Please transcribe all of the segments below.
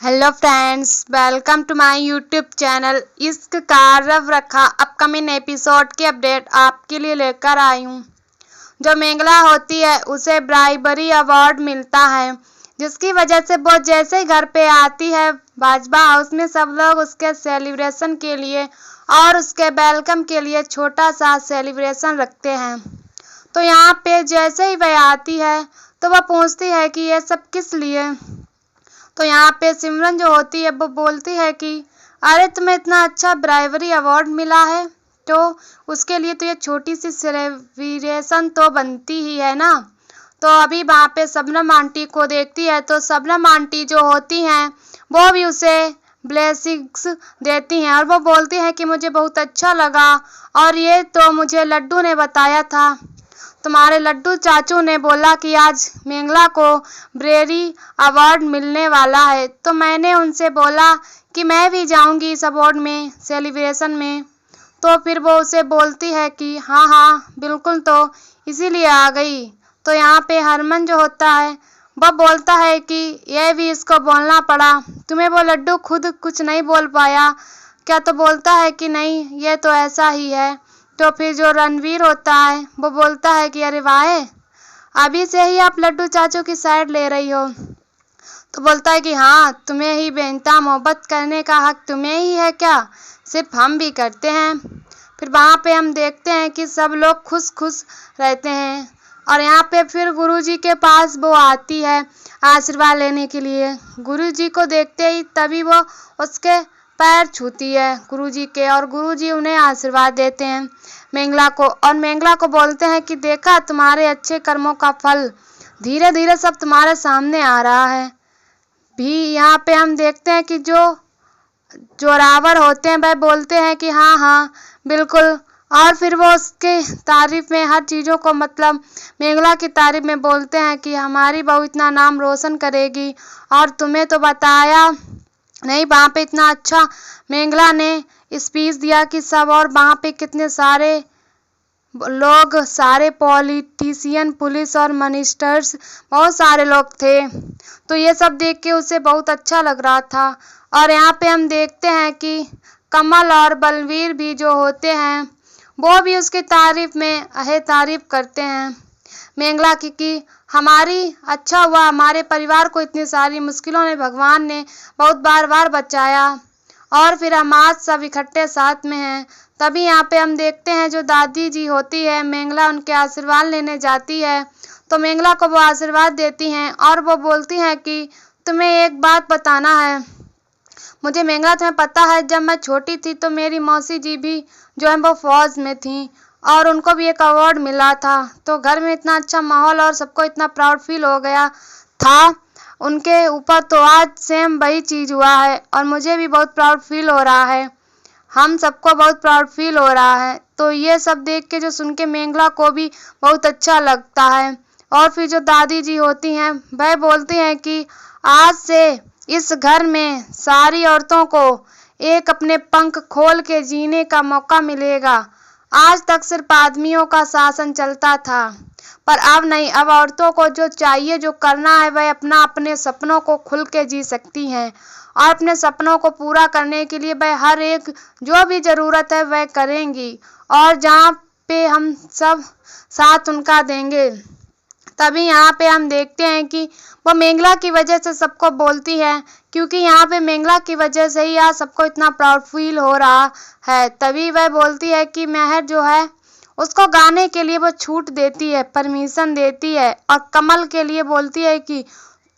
Hello friends, welcome to my YouTube channel इश्क का रव रखा। अपकमिंग एपिसोड की अपडेट आपके लिए लेकर आई हूँ। जो मेंगला होती है उसे ब्राइबरी अवार्ड मिलता है, जिसकी वजह से वो जैसे ही घर पे आती है बाजवा हाउस में सब लोग उसके सेलिब्रेशन के लिए और उसके वेलकम के लिए छोटा सा सेलिब्रेशन रखते हैं। तो यहाँ पे जैसे ही वह आती है तो वह पूछती है कि ये सब किस लिए। तो यहाँ पे सिमरन जो होती है वो बोलती है कि अरे तुम्हें इतना अच्छा ब्राइवरी अवार्ड मिला है तो उसके लिए तो ये छोटी सी सेलिब्रेशन तो बनती ही है ना। तो अभी वहाँ पे शबनम आंटी को देखती है तो शबनम आंटी जो होती हैं वो भी उसे ब्लेसिंग्स देती हैं और वो बोलती हैं कि मुझे बहुत अच्छा लगा और ये तो मुझे लड्डू ने बताया था। तुम्हारे लड्डू चाचू ने बोला कि आज मेंगला को ब्रेरी अवार्ड मिलने वाला है, तो मैंने उनसे बोला कि मैं भी जाऊंगी इस अवार्ड में सेलिब्रेशन में। तो फिर वो उसे बोलती है कि हाँ हाँ बिल्कुल, तो इसीलिए आ गई। तो यहाँ पे हरमन जो होता है वह बोलता है कि यह भी इसको बोलना पड़ा, तुम्हें वो लड्डू खुद कुछ नहीं बोल पाया क्या? तो बोलता है कि नहीं, ये तो ऐसा ही है। तो फिर जो रणवीर होता है वो बोलता है कि अरे वाह, अभी से ही आप लड्डू चाचू की साइड ले रही हो। तो बोलता है कि हाँ, तुम्हें ही बेइंतहा मोहब्बत करने का हक तुम्हें ही है क्या? सिर्फ हम भी करते हैं। फिर वहाँ पे हम देखते हैं कि सब लोग खुश खुश रहते हैं और यहाँ पे फिर गुरुजी के पास वो आती है आशीर्वाद लेने के लिए। गुरुजी को देखते ही तभी वो उसके पैर छूती है गुरुजी के और गुरुजी उन्हें आशीर्वाद देते हैं मेंगला को और मेंगला को बोलते हैं कि देखा, तुम्हारे अच्छे कर्मों का फल धीरे धीरे सब तुम्हारे सामने आ रहा है। भी यहाँ पे हम देखते हैं कि जो जोरावर होते हैं वह बोलते हैं कि हाँ हाँ बिल्कुल, और फिर वो उसके तारीफ में हर चीज़ों को मतलब मेंगला की तारीफ में बोलते हैं कि हमारी बहू इतना नाम रोशन करेगी और तुम्हें तो बताया नहीं। वहाँ पे इतना अच्छा मेंगला ने स्पीच दिया कि सब, और वहाँ पे कितने सारे लोग, सारे पॉलिटिशियन, पुलिस और मिनिस्टर्स, बहुत सारे लोग थे। तो ये सब देख के उसे बहुत अच्छा लग रहा था। और यहाँ पे हम देखते हैं कि कमल और बलवीर भी जो होते हैं वो भी उसकी तारीफ में अहे तारीफ करते हैं मेंगला की कि हमारी अच्छा हुआ, हमारे परिवार को इतनी सारी मुश्किलों में भगवान ने बहुत बार बार बचाया और फिर हम आज सब इकट्ठे साथ में हैं। तभी यहाँ पे हम देखते हैं जो दादी जी होती है, मेंगला उनके आशीर्वाद लेने जाती है तो मेंगला को वो आशीर्वाद देती हैं और वो बोलती हैं कि तुम्हें एक बात बताना है मुझे मेंगला। तुम्हें पता है जब मैं छोटी थी तो मेरी मौसी जी भी जो है वो फौज में थी और उनको भी एक अवार्ड मिला था। तो घर में इतना अच्छा माहौल और सबको इतना प्राउड फील हो गया था उनके ऊपर। तो आज सेम वही चीज़ हुआ है और मुझे भी बहुत प्राउड फील हो रहा है, हम सबको बहुत प्राउड फील हो रहा है। तो ये सब देख के जो सुन के मेंगला को भी बहुत अच्छा लगता है। और फिर जो दादी जी होती हैं वह बोलती हैं कि आज से इस घर में सारी औरतों को एक अपने पंख खोल के जीने का मौका मिलेगा। आज तक सिर्फ आदमियों का शासन चलता था, पर अब नहीं, अब औरतों को जो चाहिए, जो करना है, वह अपने सपनों को खुल के जी सकती हैं और अपने सपनों को पूरा करने के लिए वह हर एक जो भी ज़रूरत है वह करेंगी और जहाँ पे हम सब साथ उनका देंगे। तभी यहाँ पे हम देखते हैं कि वो मेंगला की वजह से सबको बोलती है, क्योंकि यहाँ पे मेंगला की वजह से ही आज सबको इतना प्राउड फील हो रहा है। तभी वह बोलती है कि मेहर जो है उसको गाने के लिए वो छूट देती है, परमिशन देती है और कमल के लिए बोलती है कि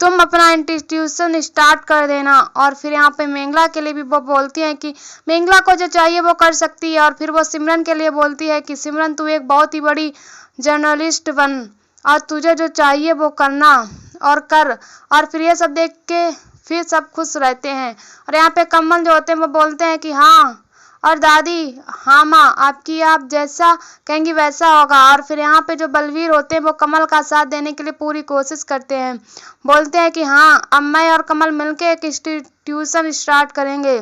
तुम अपना इंस्टीट्यूशन स्टार्ट कर देना। और फिर यहाँ पे मेंगला के लिए भी वो बोलती है कि मेंगला को जो चाहिए वो कर सकती है। और फिर वो सिमरन के लिए बोलती है कि सिमरन तू एक बहुत ही बड़ी जर्नलिस्ट बन और तुझे जो चाहिए वो करना और कर। और फिर ये सब देख के फिर सब खुश रहते हैं। और यहाँ पे कमल जो होते हैं वो बोलते हैं कि हाँ, और दादी हाँ माँ, आपकी आप जैसा कहेंगी वैसा होगा। और फिर यहाँ पे जो बलवीर होते हैं वो कमल का साथ देने के लिए पूरी कोशिश करते हैं, बोलते हैं कि हाँ, अब मैं और कमल मिलके एक इंस्टीट्यूशन स्टार्ट करेंगे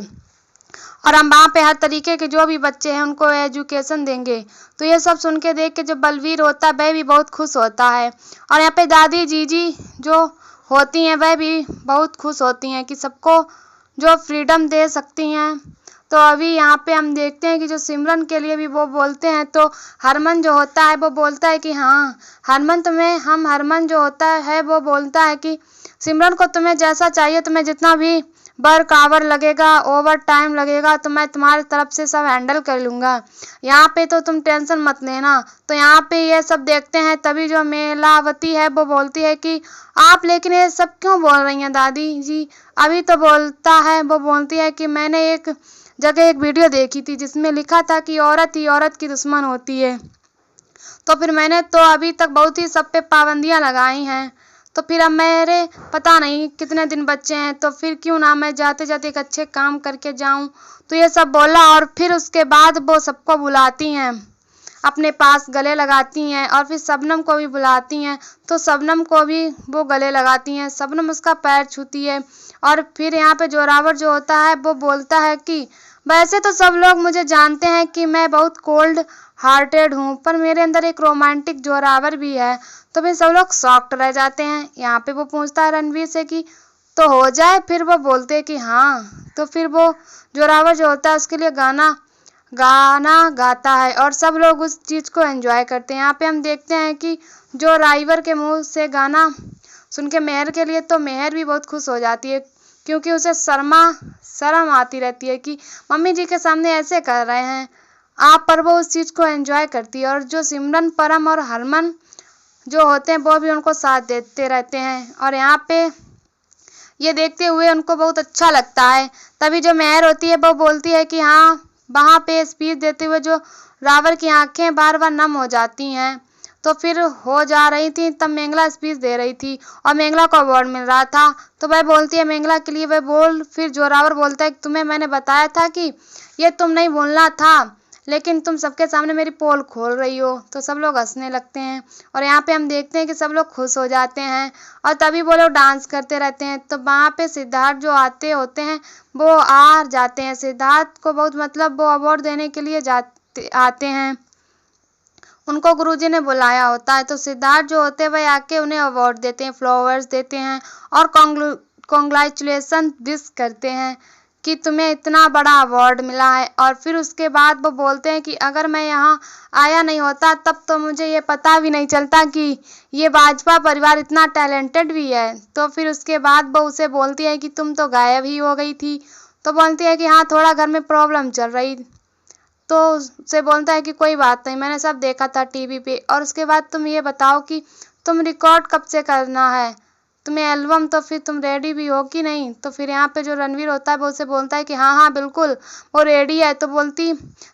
और हम वहाँ पे हर तरीके के जो भी बच्चे हैं उनको एजुकेशन देंगे। तो ये सब सुन के देख के जो बलवीर होता है वह भी बहुत खुश होता है। और यहाँ पे दादी जीजी जो होती हैं वह भी बहुत खुश होती हैं कि सबको जो फ्रीडम दे सकती हैं। तो अभी यहाँ पे हम देखते हैं कि जो सिमरन के लिए भी वो बोलते हैं, तो हरमन जो होता है वो बोलता है कि हाँ हरमन जो होता है वो बोलता है कि सिमरन को तुम्हें जैसा चाहिए, तुम्हें जितना भी वर्क आवर लगेगा, ओवर टाइम लगेगा, तो मैं तुम्हारी तरफ से सब हैंडल कर लूँगा, यहाँ पे तो तुम टेंशन मत लेना। तो यहाँ पे ये सब देखते हैं, तभी जो मेलावती है वो बोलती है कि आप लेकिन ये सब क्यों बोल रही हैं दादी जी। अभी तो वो बोलती है कि मैंने एक जगह एक वीडियो देखी थी जिसमें लिखा था कि औरत ही औरत की दुश्मन होती है, तो फिर मैंने तो अभी तक बहुत ही सब पे पाबंदियां लगाई हैं, तो फिर अब मेरे पता नहीं कितने दिन बचे हैं, तो फिर क्यों ना मैं जाते जाते एक अच्छे काम करके जाऊं। तो ये सब बोला और फिर उसके बाद वो सबको बुलाती हैं, अपने पास गले लगाती हैं और फिर शबनम को भी बुलाती हैं, तो शबनम को भी वो गले लगाती हैं। शबनम उसका पैर छूती है और फिर यहाँ पे जोरावर जो होता है वो बोलता है कि वैसे तो सब लोग मुझे जानते हैं कि मैं बहुत कोल्ड हार्टेड हूँ, पर मेरे अंदर एक रोमांटिक जोरावर भी है। तो फिर सब लोग शॉक्ड रह जाते हैं। यहाँ पे वो पूछता है रणवीर से कि तो हो जाए, फिर वो बोलते हैं कि हाँ। तो फिर वो जोरावर जो होता है उसके लिए गाना गाता है और सब लोग उस चीज़ को एंजॉय करते हैं। यहाँ पे हम देखते हैं कि जो राइवर के मुंह से गाना सुन के मेहर के लिए, तो मेहर भी बहुत खुश हो जाती है, क्योंकि उसे शर्म आती रहती है कि मम्मी जी के सामने ऐसे कर रहे हैं आप, पर वो उस चीज़ को एंजॉय करती है। और जो सिमरन, परम और हरमन जो होते हैं वो भी उनको साथ देते रहते हैं और यहाँ पे ये देखते हुए उनको बहुत अच्छा लगता है। तभी जो मेहर होती है वो बोलती है कि हाँ, वहाँ पे स्पीच देते हुए जो रावर की आंखें बार बार नम हो जाती हैं, तो फिर हो जा रही थी, तब मेंगला स्पीच दे रही थी और मेंगला को अवार्ड मिल रहा था। तो वह बोलती है मेंगला के लिए, फिर जोरावर बोलता है कि तुम्हें मैंने बताया था कि ये तुम नहीं बोलना था, लेकिन तुम सबके सामने मेरी पोल खोल रही हो। तो सब लोग हंसने लगते हैं और यहाँ पे हम देखते हैं कि सब लोग खुश हो जाते हैं और तभी वो लोग डांस करते रहते हैं। तो वहाँ पे सिद्धार्थ जो आते होते हैं वो आ जाते हैं। सिद्धार्थ को बहुत वो अवार्ड देने के लिए आते हैं, उनको गुरुजी ने बुलाया होता है। तो सिद्धार्थ जो होते हैं वह आके उन्हें अवार्ड देते हैं, फ्लावर्स देते हैं और कॉन्ग्रेचुलेसन विश करते हैं कि तुम्हें इतना बड़ा अवार्ड मिला है। और फिर उसके बाद वो बोलते हैं कि अगर मैं यहाँ आया नहीं होता तब तो मुझे ये पता भी नहीं चलता कि ये बाजपा परिवार इतना टैलेंटेड भी है। तो फिर उसके बाद वो उसे बोलती है कि तुम तो गायब ही हो गई थी। तो बोलती है कि हाँ, थोड़ा घर में प्रॉब्लम चल रही। तो उससे बोलता है कि कोई बात नहीं, मैंने सब देखा था टीवी पे। और उसके बाद तुम ये बताओ कि तुम रिकॉर्ड कब से करना है, तुम्हें एल्बम, तो फिर तुम रेडी भी हो कि नहीं। तो फिर यहाँ पे जो रणवीर होता है वो उसे बोलता है कि हाँ बिल्कुल वो रेडी है। तो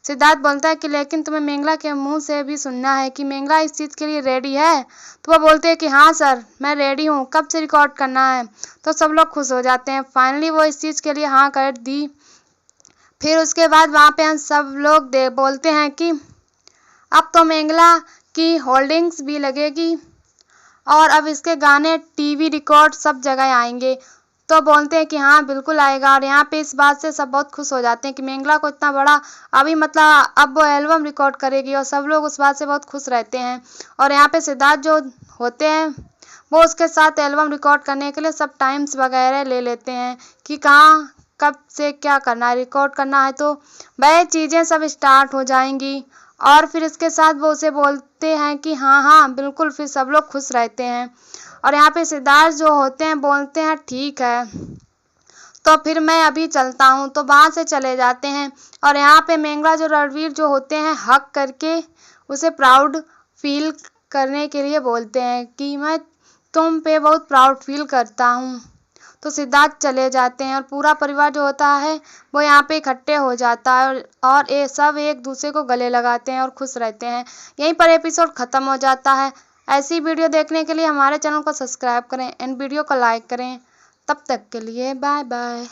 सिद्धार्थ बोलता है कि लेकिन तुम्हें मेंगला के मुंह से भी सुनना है कि मेंगला इस चीज़ के लिए रेडी है। तो वो बोलते हैं कि हाँ सर, मैं रेडी हूँ, कब से रिकॉर्ड करना है। तो सब लोग खुश हो जाते हैं, फाइनली वो इस चीज़ के लिए हाँ कर दी। फिर उसके बाद वहाँ पे हम सब लोग बोलते हैं कि अब तो मेंगला की होल्डिंग्स भी लगेगी और अब इसके गाने टीवी रिकॉर्ड सब जगह आएंगे। तो बोलते हैं कि हाँ बिल्कुल आएगा। और यहाँ पे इस बात से सब बहुत खुश हो जाते हैं कि मेंगला को इतना बड़ा अभी अब वो एल्बम रिकॉर्ड करेगी और सब लोग उस बात से बहुत खुश रहते हैं। और यहाँ पे सिद्धार्थ जो होते हैं वो उसके साथ एल्बम रिकॉर्ड करने के लिए सब टाइम्स वगैरह ले लेते हैं कि कहाँ कब से क्या करना है, रिकॉर्ड करना है। तो वह चीज़ें सब स्टार्ट हो जाएंगी और फिर इसके साथ वो उसे बोलते हैं कि हाँ बिल्कुल। फिर सब लोग खुश रहते हैं और यहाँ पे सिद्धार्थ जो होते हैं बोलते हैं ठीक है, तो फिर मैं अभी चलता हूँ। तो वहाँ से चले जाते हैं और यहाँ पे मेंगला जो रणवीर जो होते हैं हक करके उसे प्राउड फील करने के लिए बोलते हैं कि मैं तुम पे बहुत प्राउड फील करता हूँ। तो सिद्धार्थ चले जाते हैं और पूरा परिवार जो होता है वो यहाँ पे इकट्ठे हो जाता है और ये सब एक दूसरे को गले लगाते हैं और खुश रहते हैं। यहीं पर एपिसोड ख़त्म हो जाता है। ऐसी वीडियो देखने के लिए हमारे चैनल को सब्सक्राइब करें एंड वीडियो को लाइक करें। तब तक के लिए बाय बाय।